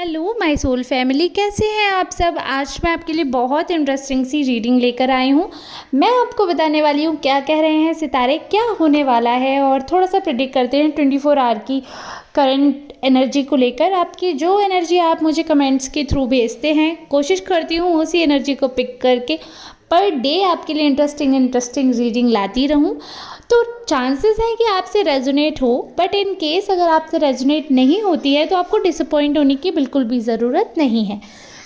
Hello my soul family, कैसे हैं आप सब। आज मैं आपके लिए बहुत इंटरेस्टिंग सी रीडिंग लेकर आई हूँ। मैं आपको बताने वाली हूँ क्या कह रहे हैं सितारे, क्या होने वाला है, और थोड़ा सा प्रिडिक्ट करते हैं 24 आवर की करंट एनर्जी को लेकर। आपकी जो एनर्जी आप मुझे कमेंट्स के थ्रू भेजते हैं, कोशिश करती हूँ उसी एनर्जी को पिक करके पर डे आपके लिए इंटरेस्टिंग रीडिंग लाती रहूँ। तो चांसेस हैं कि आपसे रेजोनेट हो, बट इन केस अगर आपसे रेजोनेट नहीं होती है तो आपको डिसअपॉइंट होने की बिल्कुल भी ज़रूरत नहीं है।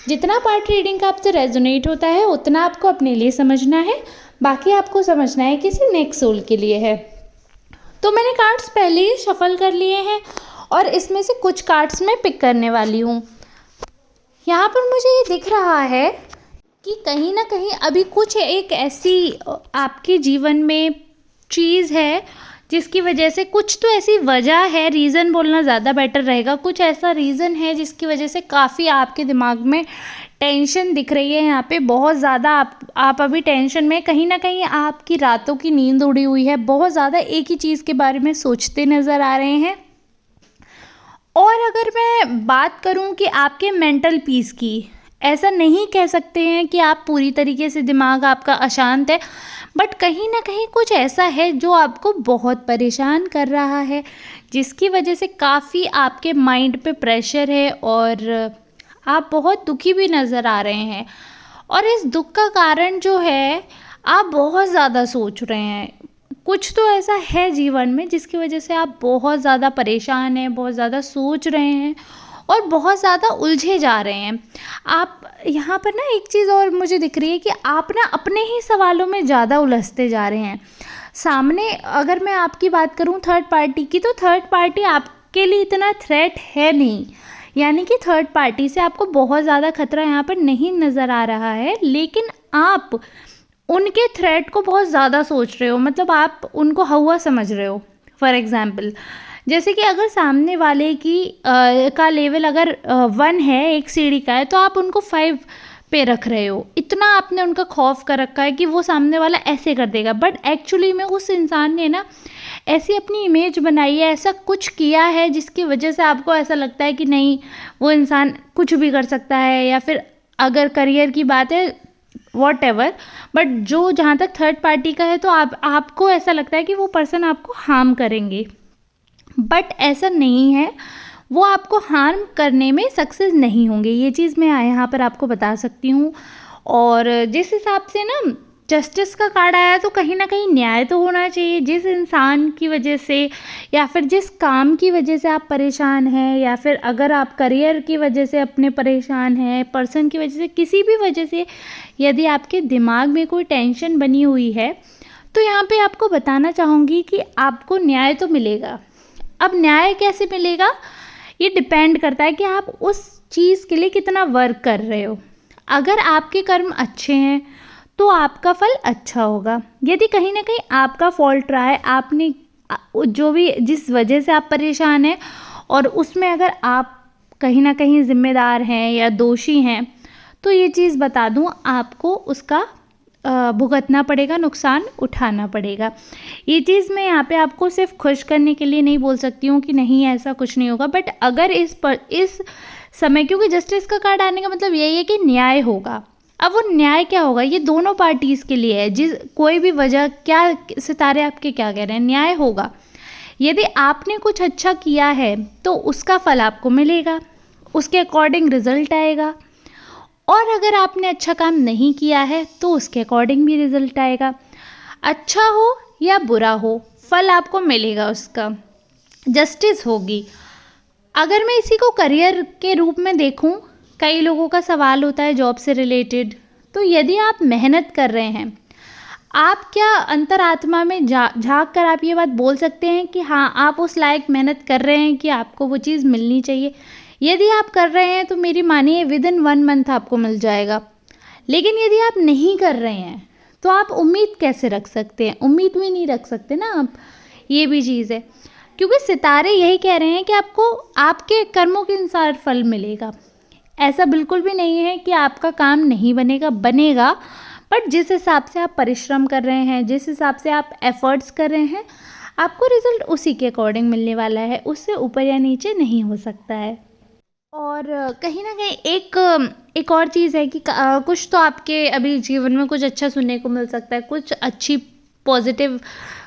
जितना पार्ट रीडिंग का आपसे रेजोनेट होता है उतना आपको अपने लिए समझना है, बाकी आपको समझना है किसी नेक्स्ट सोल के लिए है। तो मैंने कार्ड्स पहले ही शफल कर लिए हैं और इसमें से कुछ कार्ड्स मैं पिक करने वाली हूँ। यहाँ पर मुझे ये दिख रहा है कि कहीं ना कहीं अभी कुछ एक ऐसी आपके जीवन में चीज़ है जिसकी वजह से, कुछ तो ऐसी वजह है, रीज़न बोलना ज़्यादा बेटर रहेगा, कुछ ऐसा रीज़न है जिसकी वजह से काफ़ी आपके दिमाग में टेंशन दिख रही है। यहाँ पे बहुत ज़्यादा आप अभी टेंशन में, कहीं ना कहीं आपकी रातों की नींद उड़ी हुई है, बहुत ज़्यादा एक ही चीज़ के बारे में सोचते नज़र आ रहे हैं। और अगर मैं बात करूँ कि आपके मेंटल पीस की, ऐसा नहीं कह सकते हैं कि आप पूरी तरीके से दिमाग आपका अशांत है, बट कहीं ना कहीं कुछ ऐसा है जो आपको बहुत परेशान कर रहा है, जिसकी वजह से काफ़ी आपके माइंड पे प्रेशर है और आप बहुत दुखी भी नज़र आ रहे हैं। और इस दुख का कारण जो है, आप बहुत ज़्यादा सोच रहे हैं। कुछ तो ऐसा है जीवन में जिसकी वजह से आप बहुत ज़्यादा परेशान हैं, बहुत ज़्यादा सोच रहे हैं और बहुत ज़्यादा उलझे जा रहे हैं। आप यहाँ पर ना एक चीज़ और मुझे दिख रही है कि आप ना अपने ही सवालों में ज़्यादा उलझते जा रहे हैं। सामने अगर मैं आपकी बात करूँ थर्ड पार्टी की, तो थर्ड पार्टी आपके लिए इतना थ्रेट है नहीं, यानी कि थर्ड पार्टी से आपको बहुत ज़्यादा खतरा यहाँ पर नहीं नज़र आ रहा है, लेकिन आप उनके थ्रेट को बहुत ज़्यादा सोच रहे हो, मतलब आप उनको हवा समझ रहे हो। फॉर एग्ज़ाम्पल, जैसे कि अगर सामने वाले की का लेवल अगर 1 है, एक सीढ़ी का है, तो आप उनको 5 पे रख रहे हो। इतना आपने उनका खौफ कर रखा है कि वो सामने वाला ऐसे कर देगा, बट एक्चुअली में उस इंसान ने ना ऐसी अपनी इमेज बनाई है, ऐसा कुछ किया है जिसकी वजह से आपको ऐसा लगता है कि नहीं, वो इंसान कुछ भी कर सकता है, या फिर अगर करियर की बात है वॉट एवर, बट जो जहाँ तक थर्ड पार्टी का है तो आपको ऐसा लगता है कि वो पर्सन आपको हार्म करेंगे, बट ऐसा नहीं है। वो आपको हार्म करने में सक्सेस नहीं होंगे, ये चीज़ मैं यहाँ पर आपको बता सकती हूँ। और जिस हिसाब से ना जस्टिस का कार्ड आया, तो कहीं ना कहीं न्याय तो होना चाहिए। जिस इंसान की वजह से या फिर जिस काम की वजह से आप परेशान हैं, या फिर अगर आप करियर की वजह से अपने परेशान हैं, पर्सन की वजह से, किसी भी वजह से यदि आपके दिमाग में कोई टेंशन बनी हुई है, तो यहाँ पे आपको बताना चाहूँगी कि आपको न्याय तो मिलेगा। अब न्याय कैसे मिलेगा, ये डिपेंड करता है कि आप उस चीज़ के लिए कितना वर्क कर रहे हो। अगर आपके कर्म अच्छे हैं तो आपका फल अच्छा होगा। यदि कहीं ना कहीं आपका फॉल्ट रहा है, आपने जो भी जिस वजह से आप परेशान हैं, और उसमें अगर आप कहीं ना कहीं ज़िम्मेदार हैं या दोषी हैं, तो ये चीज़ बता दूं, आपको उसका भुगतना पड़ेगा, नुकसान उठाना पड़ेगा। ये चीज़ मैं यहाँ पे आपको सिर्फ खुश करने के लिए नहीं बोल सकती हूँ कि नहीं ऐसा कुछ नहीं होगा, बट अगर इस समय, क्योंकि जस्टिस का कार्ड आने का मतलब यही है कि न्याय होगा। अब वो न्याय क्या होगा, ये दोनों पार्टीज़ के लिए है। जिस कोई भी वजह, क्या सितारे आपके क्या कह रहे हैं, न्याय होगा। यदि आपने कुछ अच्छा किया है तो उसका फल आपको मिलेगा, उसके अकॉर्डिंग रिजल्ट आएगा। और अगर आपने अच्छा काम नहीं किया है तो उसके अकॉर्डिंग भी रिजल्ट आएगा। अच्छा हो या बुरा हो, फल आपको मिलेगा, उसका जस्टिस होगी। अगर मैं इसी को करियर के रूप में देखूं, कई लोगों का सवाल होता है जॉब से रिलेटेड, तो यदि आप मेहनत कर रहे हैं, आप क्या अंतरात्मा में झांक कर आप ये बात बोल सकते हैं कि हाँ, आप उस लायक मेहनत कर रहे हैं कि आपको वो चीज़ मिलनी चाहिए। यदि आप कर रहे हैं तो मेरी मानिए विदिन 1 मंथ आपको मिल जाएगा। लेकिन यदि आप नहीं कर रहे हैं तो आप उम्मीद कैसे रख सकते हैं, उम्मीद भी नहीं रख सकते ना आप, ये भी चीज़ है। क्योंकि सितारे यही कह रहे हैं कि आपको आपके कर्मों के अनुसार फल मिलेगा। ऐसा बिल्कुल भी नहीं है कि आपका काम नहीं बनेगा, बनेगा, बट जिस हिसाब से आप परिश्रम कर रहे हैं, जिस हिसाब से आप एफर्ट्स कर रहे हैं, आपको रिजल्ट उसी के अकॉर्डिंग मिलने वाला है, उससे ऊपर या नीचे नहीं हो सकता है। और कहीं न कहीं एक और चीज़ है कि कुछ तो आपके अभी जीवन में कुछ अच्छा सुनने को मिल सकता है, कुछ अच्छी पॉज़िटिव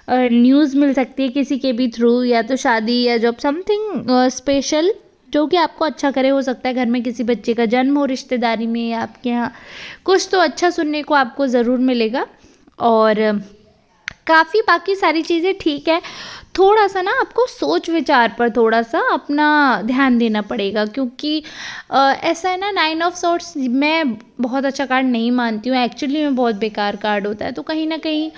न्यूज़ मिल सकती है किसी के भी थ्रू, या तो शादी या जॉब, समथिंग स्पेशल जो कि आपको अच्छा करे। हो सकता है घर में किसी बच्चे का जन्म हो, रिश्तेदारी में, या आपके यहाँ कुछ तो अच्छा सुनने को आपको ज़रूर मिलेगा। और काफ़ी बाकी सारी चीज़ें ठीक है, थोड़ा-सा ना आपको सोच विचार पर थोड़ा-सा अपना ध्यान देना पड़ेगा, क्योंकि ऐसा है ना, 9 ऑफ सॉर्ड्स मैं बहुत अच्छा कार्ड नहीं मानती हूँ, एक्चुअली में बहुत बेकार कार्ड होता है। तो कहीं न कहीं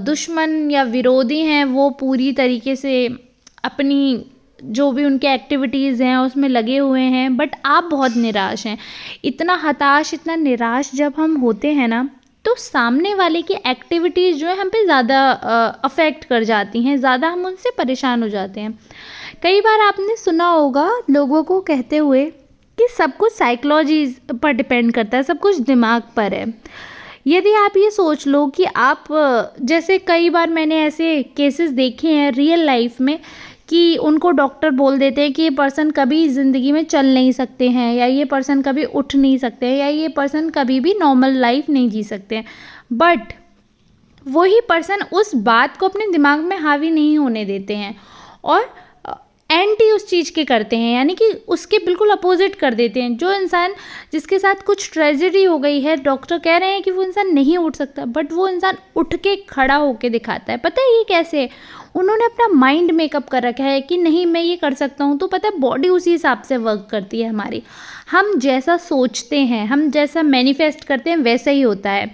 दुश्मन या विरोधी हैं वो पूरी तरीके से अपनी जो भी उनके एक्टिविटीज़ हैं उसमें लगे हुए हैं, बट आप बहुत निराश हैं। इतना हताश, इतना निराश जब हम होते हैं ना, तो सामने वाले की एक्टिविटीज़ जो है हम पे ज़्यादा अफेक्ट कर जाती हैं, ज़्यादा हम उनसे परेशान हो जाते हैं। कई बार आपने सुना होगा लोगों को कहते हुए कि सब कुछ साइकोलॉजी पर डिपेंड करता है, सब कुछ दिमाग पर है। यदि आप ये सोच लो कि आप जैसे कई बार मैंने ऐसे केसेस देखे हैं रियल लाइफ में कि उनको डॉक्टर बोल देते हैं कि ये पर्सन कभी ज़िंदगी में चल नहीं सकते हैं, या ये पर्सन कभी उठ नहीं सकते हैं, या ये पर्सन कभी भी नॉर्मल लाइफ नहीं जी सकते हैं, बट वही पर्सन उस बात को अपने दिमाग में हावी नहीं होने देते हैं और एंटी उस चीज़ के करते हैं, यानी कि उसके बिल्कुल अपोजिट कर देते हैं। जो इंसान जिसके साथ कुछ ट्रेजेडी हो गई है, डॉक्टर कह रहे हैं कि वो इंसान नहीं उठ सकता, बट वो इंसान उठ के खड़ा होके दिखाता है। पता है ये कैसे? उन्होंने अपना माइंड मेकअप कर रखा है कि नहीं मैं ये कर सकता हूँ। तो पता है बॉडी उसी हिसाब से वर्क करती है हमारी। हम जैसा सोचते हैं, हम जैसा मैनिफेस्ट करते हैं, वैसा ही होता है।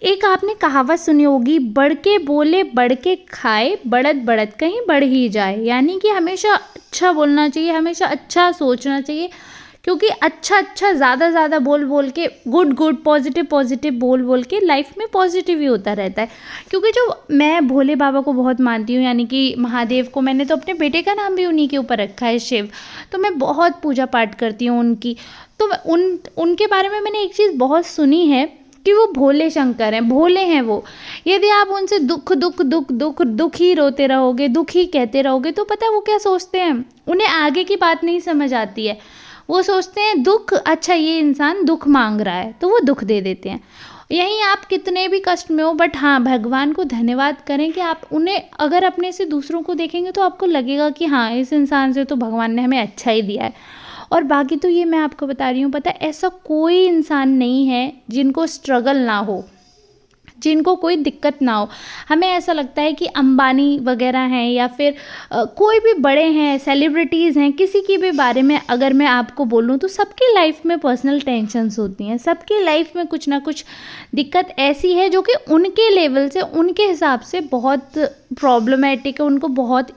एक आपने कहावत सुनी होगी, बढ़ के बोले बढ़ के खाए, बढ़त बढ़त कहीं बढ़ ही जाए। यानी कि हमेशा अच्छा बोलना चाहिए, हमेशा अच्छा सोचना चाहिए, क्योंकि अच्छा अच्छा ज़्यादा ज़्यादा बोल बोल के, गुड गुड पॉजिटिव पॉजिटिव बोल बोल के लाइफ में पॉजिटिव ही होता रहता है। क्योंकि जो मैं भोले बाबा को बहुत मानती हूँ, यानी कि महादेव को, मैंने तो अपने बेटे का नाम भी उन्हीं के ऊपर रखा है, शिव। तो मैं बहुत पूजा पाठ करती हूँ उनकी। तो उनके बारे में मैंने एक चीज़ बहुत सुनी है कि वो भोले शंकर हैं, भोले हैं वो। यदि आप उनसे दुख दुख दुख दुख दुख ही रोते रहोगे, दुख ही कहते रहोगे, तो पता है वो क्या सोचते हैं? उन्हें आगे की बात नहीं समझ आती है। वो सोचते हैं दुख, अच्छा ये इंसान दुख मांग रहा है, तो वो दुख दे देते हैं। यहीं आप कितने भी कष्ट में हो, बट हाँ, भगवान को धन्यवाद करें कि आप उन्हें अगर अपने से दूसरों को देखेंगे तो आपको लगेगा कि हाँ, इस इंसान से तो भगवान ने हमें अच्छा ही दिया है। और बाकी तो ये मैं आपको बता रही हूँ, पता है ऐसा कोई इंसान नहीं है जिनको स्ट्रगल ना हो, जिनको कोई दिक्कत ना हो। हमें ऐसा लगता है कि अंबानी वगैरह हैं, या फिर कोई भी बड़े हैं, सेलिब्रिटीज़ हैं, किसी के भी बारे में अगर मैं आपको बोलूँ तो सबकी लाइफ में पर्सनल टेंशन्स होती हैं, सबकी लाइफ में कुछ ना कुछ दिक्कत ऐसी है जो कि उनके लेवल से, उनके हिसाब से बहुत प्रॉब्लमैटिक है, उनको बहुत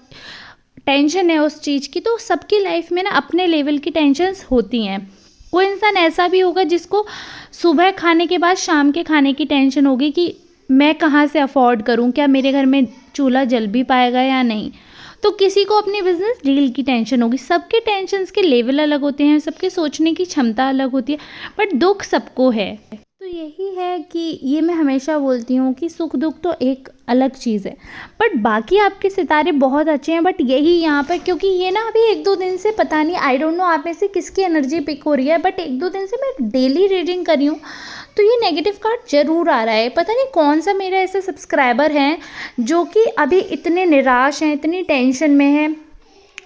टेंशन है उस चीज़ की। तो सबकी लाइफ में ना अपने लेवल की टेंशन्स होती हैं। कोई इंसान ऐसा भी होगा जिसको सुबह खाने के बाद शाम के खाने की टेंशन होगी कि मैं कहाँ से अफोर्ड करूँ, क्या मेरे घर में चूल्हा जल भी पाएगा या नहीं। तो किसी को अपनी बिजनेस डील की टेंशन होगी। सबके टेंशन्स के लेवल अलग होते हैं, सबके सोचने की क्षमता अलग होती है, बट दुख सबको है। तो यही है कि ये मैं हमेशा बोलती हूँ कि सुख दुख तो एक अलग चीज़ है, बट बाकी आपके सितारे बहुत अच्छे हैं। बट यही यहाँ पर, क्योंकि ये ना अभी 1-2 दिन से पता नहीं, आई डोंट नो आप में से किसकी एनर्जी पिक हो रही है, बट 1-2 दिन से मैं डेली रीडिंग कर रही हूँ तो ये नेगेटिव कार्ड ज़रूर आ रहा है। पता नहीं कौन सा मेरा ऐसे सब्सक्राइबर हैं जो कि अभी इतने निराश हैं, इतनी टेंशन में हैं।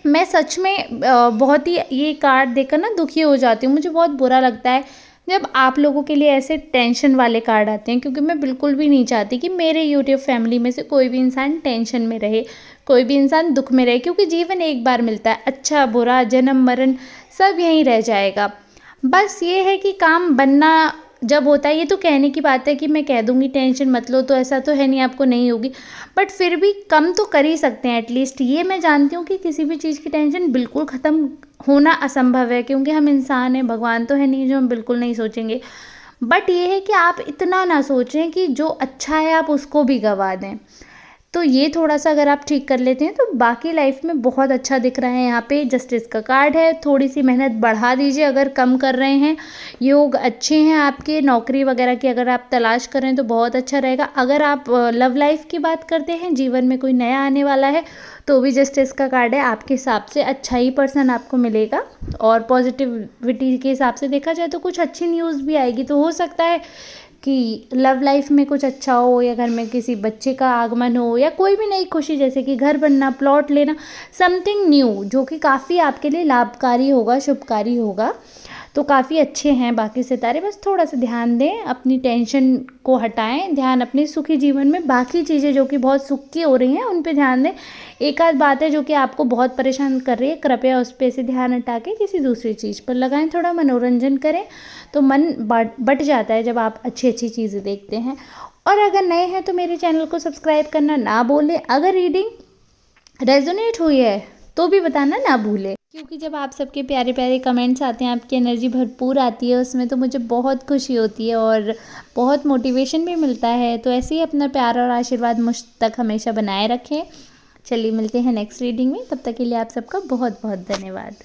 मैं सच में बहुत ही ये कार्ड देखकर ना दुखी हो जाती हूँ। मुझे बहुत बुरा लगता है जब आप लोगों के लिए ऐसे टेंशन वाले कार्ड आते हैं, क्योंकि मैं बिल्कुल भी नहीं चाहती कि मेरे यूट्यूब फैमिली में से कोई भी इंसान टेंशन में रहे, कोई भी इंसान दुख में रहे, क्योंकि जीवन एक बार मिलता है। अच्छा बुरा, जन्म मरण सब यहीं रह जाएगा। बस ये है कि काम बनना जब होता है, ये तो कहने की बात है कि मैं कह दूँगी टेंशन मत लो, तो ऐसा तो है नहीं आपको नहीं होगी, बट फिर भी कम तो कर ही सकते हैं एटलीस्ट। ये मैं जानती हूँ कि किसी भी चीज़ की टेंशन बिल्कुल ख़त्म होना असंभव है, क्योंकि हम इंसान हैं, भगवान तो है नहीं जो हम बिल्कुल नहीं सोचेंगे। बट ये है कि आप इतना ना सोचें कि जो अच्छा है आप उसको भी गंवा दें। तो ये थोड़ा-सा अगर आप ठीक कर लेते हैं तो बाकी लाइफ में बहुत अच्छा दिख रहा है। यहाँ पे जस्टिस का कार्ड है, थोड़ी-सी मेहनत बढ़ा दीजिए अगर कम कर रहे हैं। योग अच्छे हैं आपके, नौकरी वगैरह की अगर आप तलाश कर रहे हैं तो बहुत अच्छा रहेगा। अगर आप लव लाइफ की बात करते हैं, जीवन में कोई नया आने वाला है, तो भी जस्टिस का कार्ड है, आपके हिसाब से अच्छा ही पर्सन आपको मिलेगा। और पॉजिटिविटी के हिसाब से देखा जाए तो कुछ अच्छी न्यूज़ भी आएगी। तो हो सकता है कि लव लाइफ में कुछ अच्छा हो, या घर में किसी बच्चे का आगमन हो, या कोई भी नई खुशी जैसे कि घर बनना, प्लॉट लेना, समथिंग न्यू जो कि काफ़ी आपके लिए लाभकारी होगा, शुभकारी होगा। तो काफ़ी अच्छे हैं बाकी सितारे, बस थोड़ा सा ध्यान दें, अपनी टेंशन को हटाएं, ध्यान अपने सुखी जीवन में बाकी चीज़ें जो कि बहुत सुख की हो रही हैं उन पे ध्यान दें। एक आध बात है जो कि आपको बहुत परेशान कर रही है, कृपया उस पे से ध्यान हटा के किसी दूसरी चीज़ पर लगाएं, थोड़ा मनोरंजन करें। तो मन बट जाता है जब आप अच्छी अच्छी चीज़ें देखते हैं। और अगर नए हैं तो मेरे चैनल को सब्सक्राइब करना ना भूलें। अगर रीडिंग रेजोनेट हुई है तो भी बताना ना भूलें, क्योंकि जब आप सबके प्यारे प्यारे कमेंट्स आते हैं, आपकी एनर्जी भरपूर आती है उसमें, तो मुझे बहुत खुशी होती है और बहुत मोटिवेशन भी मिलता है। तो ऐसे ही अपना प्यार और आशीर्वाद मुझ तक हमेशा बनाए रखें। चलिए मिलते हैं नेक्स्ट रीडिंग में, तब तक के लिए आप सबका बहुत बहुत धन्यवाद।